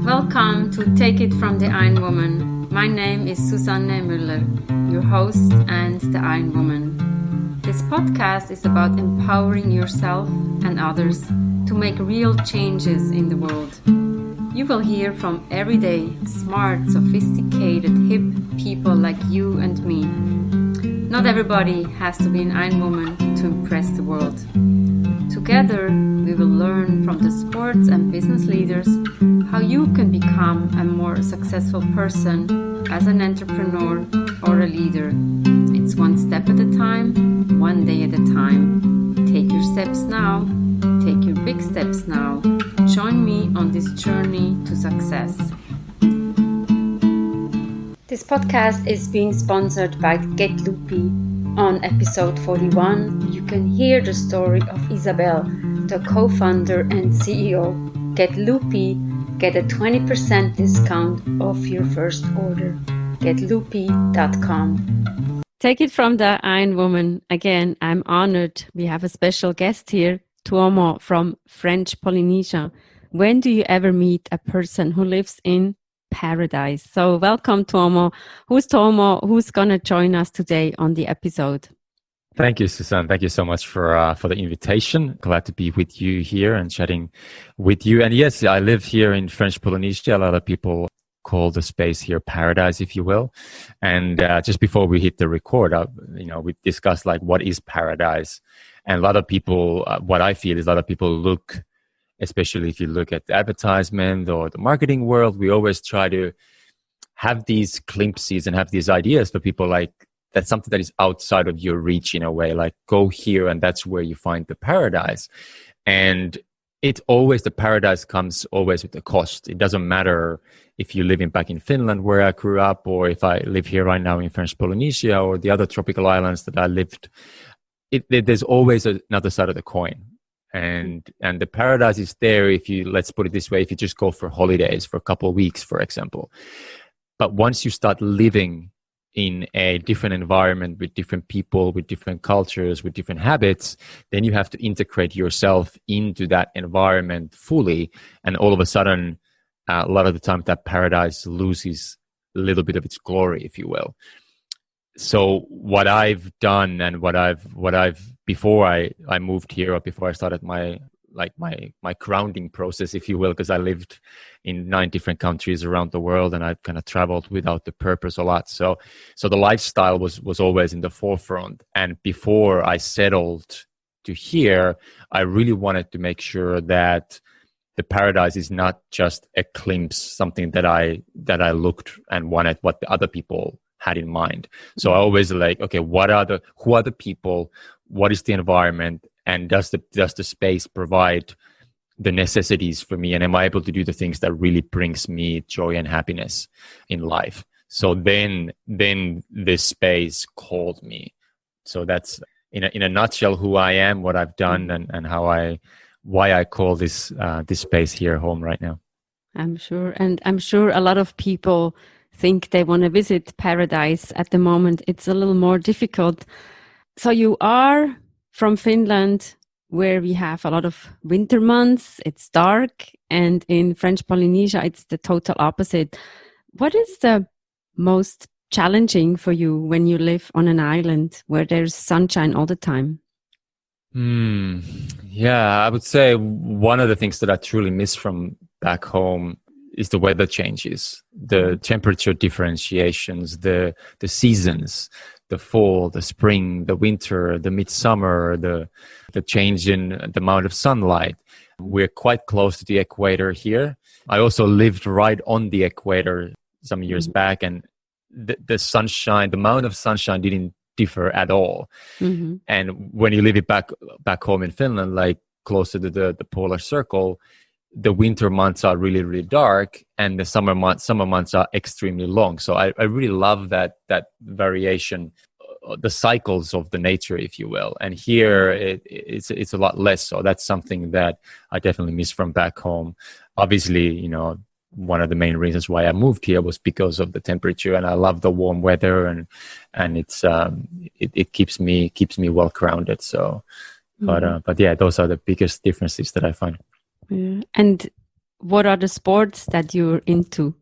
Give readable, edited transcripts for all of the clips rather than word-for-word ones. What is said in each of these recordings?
Welcome to Take It from the Iron Woman. My name is Susanne Müller, your host and the Iron Woman. This podcast is about empowering yourself and others to make real changes in the world. You will hear from everyday, smart, sophisticated, hip people like you and me. Not everybody has to be an Iron Woman to impress the world. Together, we will learn from the sports and business leaders how you can become a more successful person as an entrepreneur or a leader. It's one step at a time, one day at a time. Take your steps now. Take your big steps now. Join me on this journey to success. This podcast is being sponsored by Get Loopy. On episode 41, you can hear the story of Isabel, the co-founder and CEO. Get Loopy, get a 20% discount off your first order. GetLoopy.com. Take it from the Iron Woman. Again, I'm honored. We have a special guest here, Tuomo from French Polynesia. When do you ever meet a person who lives in paradise? So welcome, Tuomo. Who's Tuomo? Who's going to join us today on the episode? Thank you, Susanne. Thank you so much for the invitation. Glad to be with you here and chatting with you. And yes, I live here in French Polynesia. A lot of people call the space here paradise, if you will. And just before we hit the record, we discussed like what is paradise. And a lot of people, what I feel is a lot of people look, especially if you look at the advertisement or the marketing world, we always try to have these glimpses and have these ideas for people like that's something that is outside of your reach in a way, like go here and that's where you find the paradise. And the paradise comes always with a cost. It doesn't matter if you're living back in Finland where I grew up, or if I live here right now in French Polynesia or the other tropical islands that I lived. There's always another side of the coin. And the paradise is there let's put it this way, if you just go for holidays for a couple of weeks, for example. But once you start living in a different environment with different people, with different cultures, with different habits, then you have to integrate yourself into that environment fully. And all of a sudden, a lot of the time that paradise loses a little bit of its glory, if you will. So what I've done and what I've before I moved here, or before I started my grounding process, if you will, because I lived in 9 different countries around the world and I kind of traveled without the purpose a lot. So the lifestyle was always in the forefront. And before I settled to here, I really wanted to make sure that the paradise is not just a glimpse, something that I looked and wanted what the other people had in mind. So I always okay, who are the people? What is the environment? And does the space provide the necessities for me? And am I able to do the things that really brings me joy and happiness in life? So then this space called me. So that's in a nutshell who I am, what I've done, and why I call this space here home right now. I'm sure a lot of people think they want to visit paradise. At the moment, it's a little more difficult. So you are from Finland, where we have a lot of winter months. It's dark, and in French Polynesia, it's the total opposite. What is the most challenging for you when you live on an island where there's sunshine all the time? Yeah, I would say one of the things that I truly miss from back home is the weather changes, the temperature differentiations, the seasons, the fall, the spring, the winter, the midsummer, the change in the amount of sunlight. We're quite close to the equator here. I also lived right on the equator some years back, and the sunshine, the amount of sunshine didn't differ at all. Mm-hmm. And when you live it back home in Finland, like closer to the polar circle, the winter months are really, really dark, and the summer months are extremely long. So I really love that variation, the cycles of the nature, if you will. And here it's a lot less. So that's something that I definitely miss from back home. Obviously, one of the main reasons why I moved here was because of the temperature, and I love the warm weather, and it's it keeps me well grounded. So But yeah, those are the biggest differences that I find. Yeah. And what are the sports that you're into?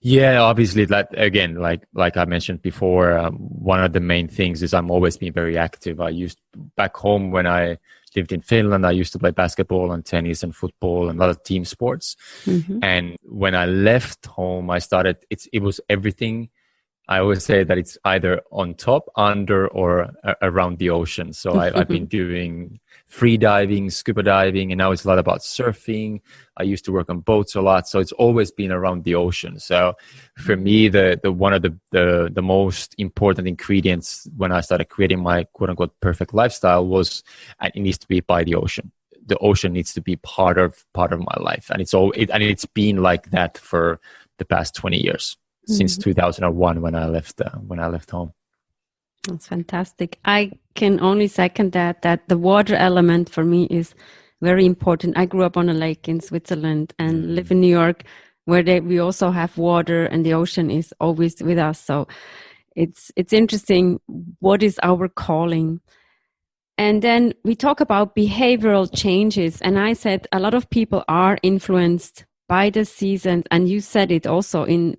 Yeah, obviously, that again, like I mentioned before, one of the main things is I'm always been very active. Back home when I lived in Finland, I used to play basketball and tennis and football and a lot of team sports. And when I left home, it was everything. I always say that it's either on top, under, or around the ocean. So I've been doing free diving, scuba diving, and now it's a lot about surfing. I used to work on boats a lot, so it's always been around the ocean. So for me, the one of the most important ingredients when I started creating my quote unquote perfect lifestyle was it needs to be by the ocean. The ocean needs to be part of my life, and it's been like that for the past 20 years. Since 2001 when I left home. That's fantastic. I can only second that the water element for me is very important. I grew up on a lake in Switzerland and live in New York where we also have water and the ocean is always with us. So it's interesting. What is our calling? And then we talk about behavioral changes. And I said a lot of people are influenced by the seasons. And you said it also in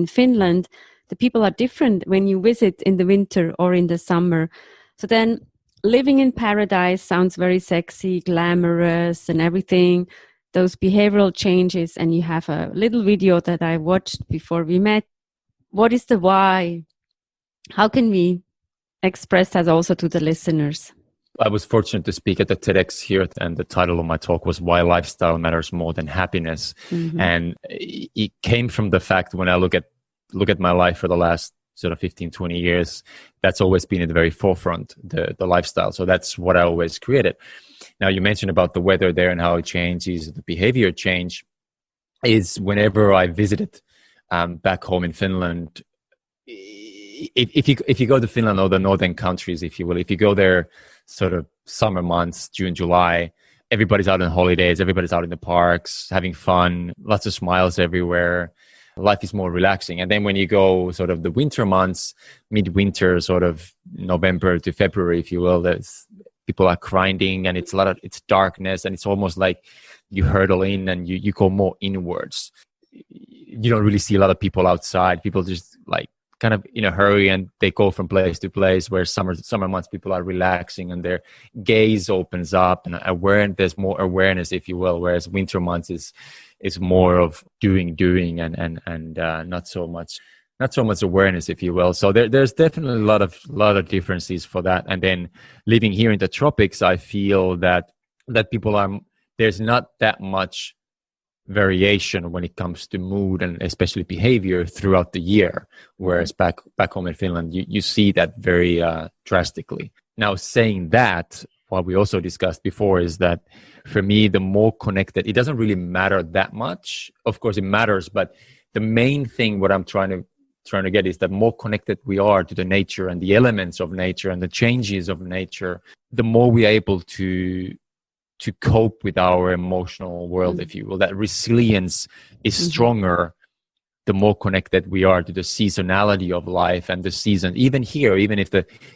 Finland, the people are different when you visit in the winter or in the summer. So then living in paradise sounds very sexy, glamorous and everything, those behavioral changes. And you have a little video that I watched before we met. What is the why? How can we express that also to the listeners? I was fortunate to speak at the TEDx here, and the title of my talk was Why Lifestyle Matters More Than Happiness. And it came from the fact when I look at my life for the last sort of 15, 20 years, that's always been at the very forefront, the lifestyle. So that's what I always created. Now, you mentioned about the weather there and how it changes, the behavior change is whenever I visited back home in Finland. If you go to Finland or the northern countries, if you will, if you go there sort of summer months, June, July, everybody's out on holidays, everybody's out in the parks, having fun, lots of smiles everywhere. Life is more relaxing. And then when you go sort of the winter months, midwinter, sort of November to February, if you will, people are grinding and it's darkness and it's almost like you hurtle in and you go more inwards. You don't really see a lot of people outside. People just like kind of in a hurry and they go from place to place, where summer months people are relaxing and their gaze opens up and there's more awareness, if you will, whereas winter months is more of doing and not so much awareness, if you will. So there's definitely a lot of differences for that. And then living here in the tropics, I feel that there's not that much variation when it comes to mood and especially behavior throughout the year, whereas back home in Finland you see that very drastically. Now, saying that, what we also discussed before is that for me, the more connected, it doesn't really matter that much. Of course it matters, but the main thing what I'm trying to get is that more connected we are to the nature and the elements of nature and the changes of nature, the more we are able to cope with our emotional world, if you will. That resilience is stronger the more connected we are to the seasonality of life and the season. Even here, even if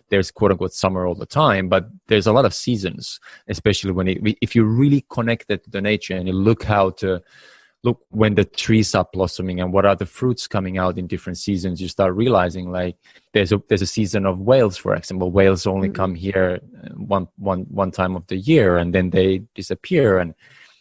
there's quote unquote summer all the time, but there's a lot of seasons, especially if you're really connected to the nature and you look when the trees are blossoming and what are the fruits coming out in different seasons, you start realizing like there's a season of whales, for example. Whales only come here one time of the year and then they disappear, and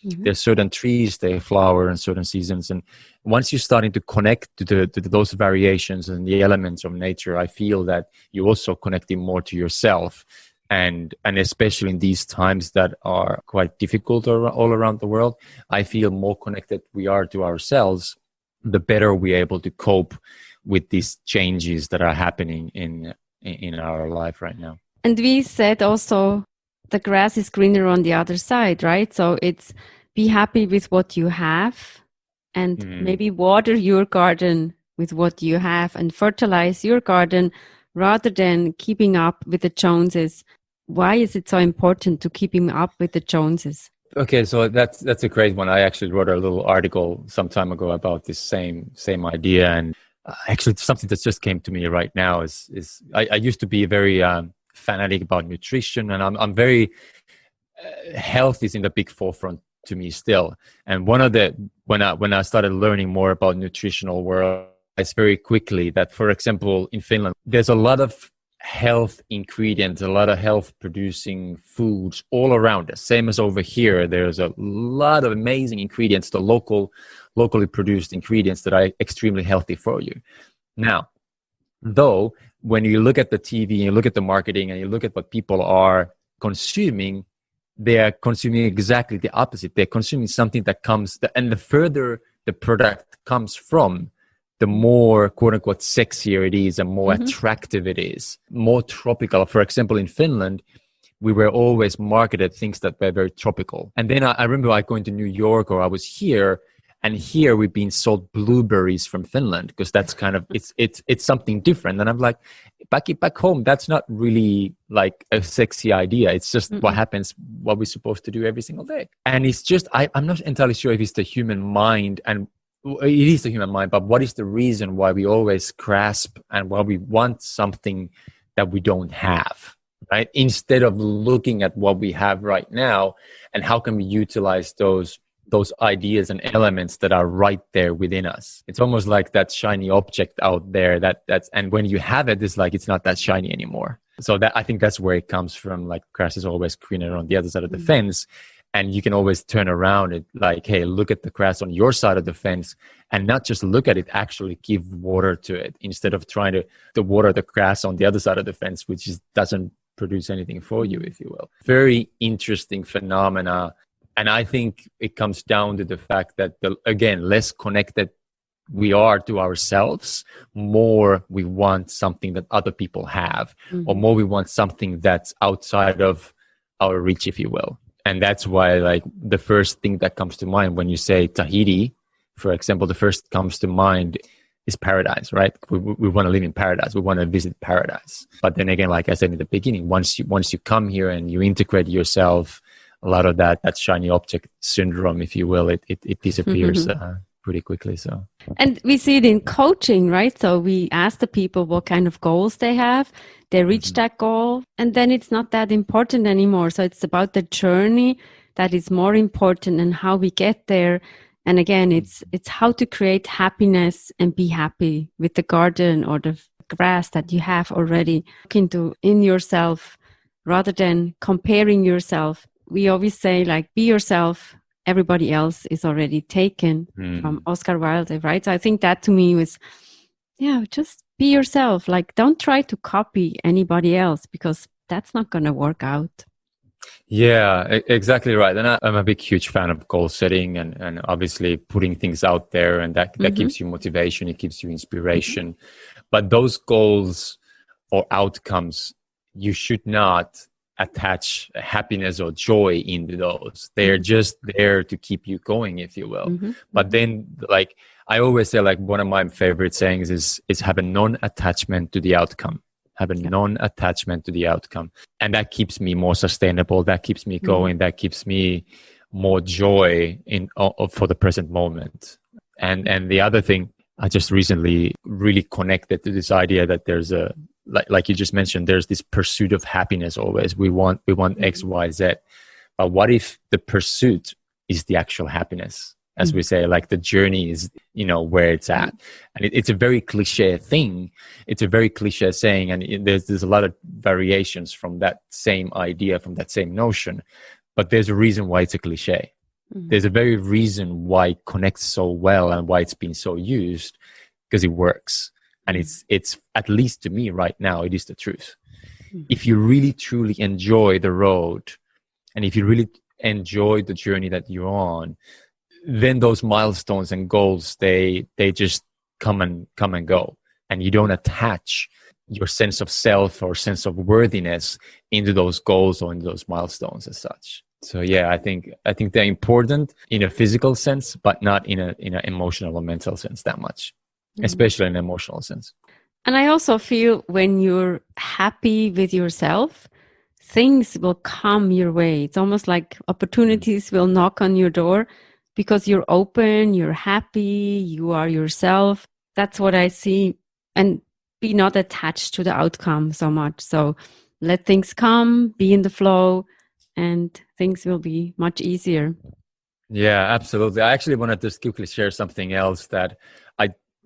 there's certain trees, they flower in certain seasons. And once you're starting to connect to those variations and the elements of nature, I feel that you're also connecting more to yourself. And especially in these times that are quite difficult all around the world, I feel more connected we are to ourselves, the better we're able to cope with these changes that are happening in our life right now. And we said also the grass is greener on the other side, right? So it's be happy with what you have and maybe water your garden with what you have and fertilize your garden rather than keeping up with the Joneses. Why is it so important to keep him up with the Joneses? Okay, so that's a great one. I actually wrote a little article some time ago about this same idea, and actually something that just came to me right now is I used to be very fanatic about nutrition, and I'm very health is in the big forefront to me still. And one of the when I started learning more about nutritional world, it's very quickly that, for example, in Finland, there's a lot of health ingredients, a lot of health producing foods all around us. Same as over here, there's a lot of amazing ingredients, the locally produced ingredients that are extremely healthy for you. Now, though, when you look at the TV, you look at the marketing, and you look at what people are consuming, they are consuming exactly the opposite. They're consuming something that and the further the product comes from, the more quote unquote sexier it is and more attractive it is, more tropical. For example, in Finland, we were always marketed things that were very tropical. And then I remember going to New York, or I was here, and here we've been sold blueberries from Finland, because that's kind of, it's something different. And I'm like, back home, that's not really like a sexy idea. It's just what happens, what we're supposed to do every single day. And it's just, I'm not entirely sure if it's the human mind, and it is the human mind, but what is the reason why we always grasp and why we want something that we don't have, right? Instead of looking at what we have right now and how can we utilize those ideas and elements that are right there within us. It's almost like that shiny object out there and when you have it, it's like, it's not that shiny anymore. So that, I think that's where it comes from. Like, grass is always greener on the other side of the fence. And you can always turn around it like, hey, look at the grass on your side of the fence, and not just look at it, actually give water to it, instead of trying to water the grass on the other side of the fence, which doesn't produce anything for you, if you will. Very interesting phenomena. And I think it comes down to the fact that, again, less connected we are to ourselves, more we want something that other people have, or more we want something that's outside of our reach, if you will. And that's why, like, the first thing that comes to mind when you say Tahiti, for example, the first comes to mind is paradise, right? We want to live in paradise. We want to visit paradise. But then again, like I said in the beginning, once you come here and you integrate yourself, a lot of that shiny object syndrome, if you will, it disappears pretty quickly. So, and we see it in coaching, right? So we ask the people what kind of goals they have. They reach that goal, and then it's not that important anymore. So it's about the journey that is more important, and how we get there. And again, it's how to create happiness and be happy with the garden or the grass that you have already. Look in yourself rather than comparing yourself. We always say, like, be yourself. Everybody else is already taken, from Oscar Wilde, right? So I think that to me was, just be yourself. Like, don't try to copy anybody else, because that's not going to work out. Yeah, exactly right. And I'm a huge fan of goal setting and obviously putting things out there, and that gives you motivation, it gives you inspiration. But those goals or outcomes, you should not attach happiness or joy into those. They're just there to keep you going, if you will. But then, like, I always say, like, one of my favorite sayings is have a non-attachment to the outcome. Have a non-attachment to the outcome. And that keeps me more sustainable. That keeps me going. That keeps me more joy for the present moment. And the other thing, I just recently really connected to this idea that there's like you just mentioned, there's this pursuit of happiness always. We want X, Y, Z. But what if the pursuit is the actual happiness? As we say, like, the journey is, where it's at. And it's a very cliche thing. It's a very cliche saying. And there's a lot of variations from that same idea, from that same notion. But there's a reason why it's a cliche. There's a very reason why it connects so well and why it's been so used, because it works. And it's at least to me right now, it is the truth. If you really truly enjoy the road, and if you really enjoy the journey that you're on, then those milestones and goals, they just come and go, and you don't attach your sense of self or sense of worthiness into those goals or into those milestones as such. So yeah, I think they're important in a physical sense, but not in an emotional or mental sense that much, especially in an emotional sense. And I also feel when you're happy with yourself, things will come your way. It's almost like opportunities will knock on your door, because you're open, you're happy, you are yourself. That's what I see. And be not attached to the outcome so much. So let things come, be in the flow, and things will be much easier. Yeah, absolutely. I actually wanted to just quickly share something else that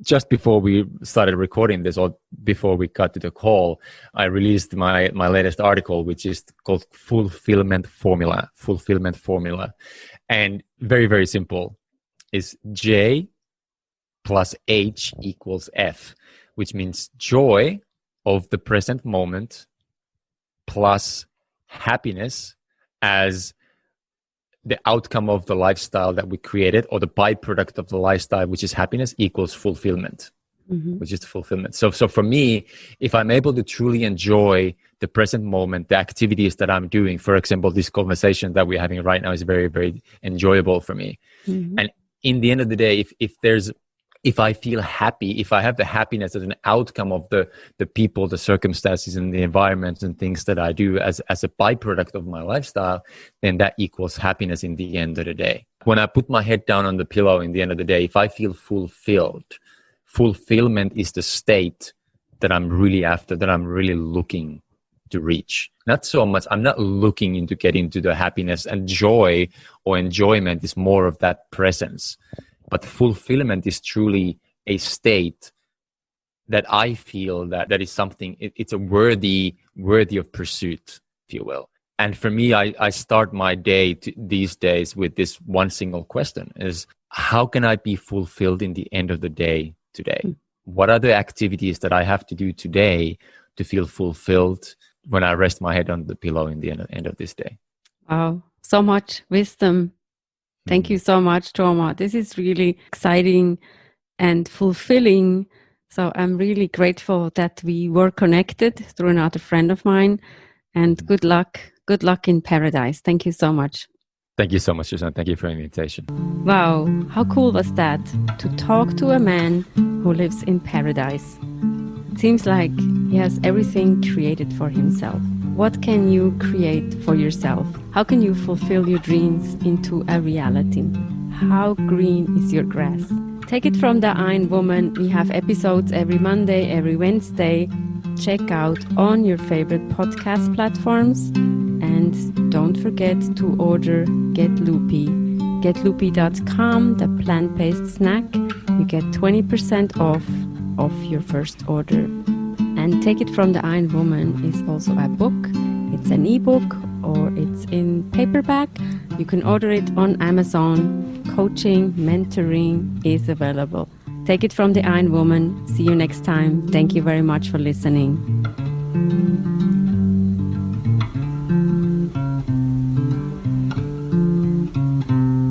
just before we started recording this, or before we got to the call, I released my latest article, which is called Fulfillment Formula. Fulfillment Formula. And very, very simple. Is J plus H equals F, which means joy of the present moment plus happiness as the outcome of the lifestyle that we created, or the byproduct of the lifestyle, which is happiness, equals fulfillment, which is fulfillment. So for me, if I'm able to truly enjoy the present moment, the activities that I'm doing, for example, this conversation that we're having right now is very, very enjoyable for me. And in the end of the day, if I feel happy, if I have the happiness as an outcome of the people, the circumstances, and the environments and things that I do as a byproduct of my lifestyle, then that equals happiness in the end of the day. When I put my head down on the pillow in the end of the day, if I feel fulfilled, fulfillment is the state that I'm really after, that I'm really looking to reach. Not so much, I'm not looking into getting to the happiness, and joy or enjoyment is more of that presence. But fulfillment is truly a state that I feel that is something, it's a worthy of pursuit, if you will. And for me, I start my day these days with this one single question is, how can I be fulfilled in the end of the day today? What are the activities that I have to do today to feel fulfilled when I rest my head on the pillow in the end of this day? Wow, so much wisdom. Thank you so much, Tuomo. This is really exciting and fulfilling. So I'm really grateful that we were connected through another friend of mine. And good luck in paradise. Thank you so much. Thank you so much, Susan. Thank you for the invitation. Wow, how cool was that? To talk to a man who lives in paradise. It seems like he has everything created for himself. What can you create for yourself? How can you fulfill your dreams into a reality? How green is your grass? Take it from the Iron Woman. We have episodes every Monday, every Wednesday. Check out on your favorite podcast platforms. And don't forget to order Get Loopy. GetLoopy.com, the plant-based snack. You get 20% off your first order. And Take It From the Iron Woman is also a book. It's an ebook or it's in paperback. You can order it on Amazon. Coaching, mentoring is available. Take It From the Iron Woman. See you next time. Thank you very much for listening.